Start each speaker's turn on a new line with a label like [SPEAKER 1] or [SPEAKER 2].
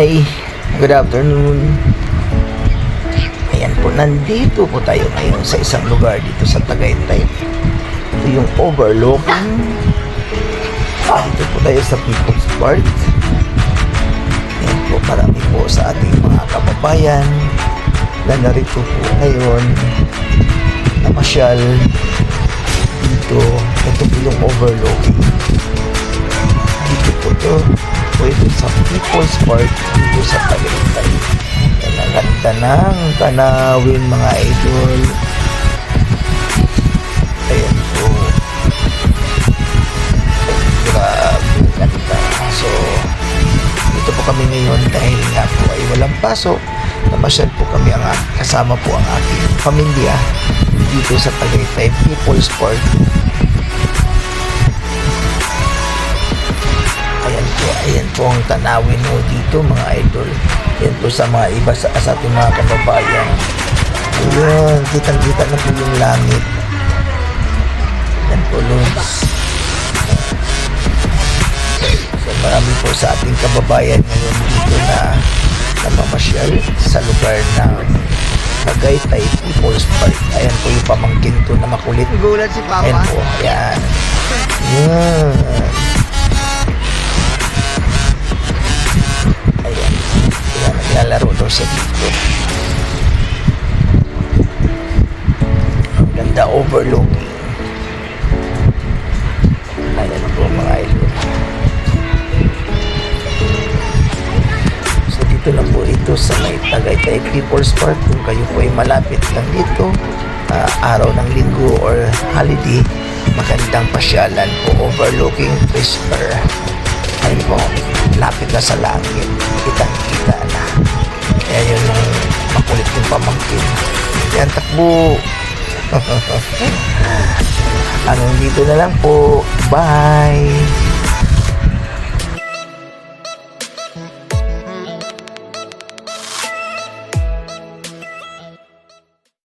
[SPEAKER 1] Hi, good afternoon. Ayan po, nandito po tayo ngayon sa isang lugar dito sa Tagaytay. Ito yung overlooking. Dito po tayo sa People's Park. Ayan po, marami po sa ating mga kababayan na narito po ngayon na masyal dito. Ito po yung overlooking. Dito po ito. Ito sa People's Park dito sa Tagaytay. Ang ganda ng tanawin, mga idol. Ayan po. Grabe, ganda. So, dito po kami ngayon dahil nga po ay walang pasok. Namasyal po kami, kasama po ang aking pamilya dito sa Tagaytay People's Park. Ayan po ang tanawin mo dito, mga idol. Ayan po sa mga iba sa ating mga kababayan. Ayan, kitang-kita na po yung langit. Ayan po, Lods. So, marami po sa ating kababayan ngayon dito na namamasyal sa lugar ng Tagaytay People's Park. Ayan po yung pamangkin to na makulit.
[SPEAKER 2] Gulat si Papa.
[SPEAKER 1] Ayan po, ayan. Ayan. Naglalaro daw siya dito. Ang ganda, overlooking. Ayan po, mga idol. So dito na po ito sa may Tagaytay People's Park. Kung kayo po ay malapit lang dito, araw ng linggo or holiday, magandang pasyalan po, overlooking Crisper. Ayun po, lapit na sa langit, kitang-kita na. Kaya yun yung makulit yung pamangkin. Yan, takbo. Hanggang dito na lang po. Bye!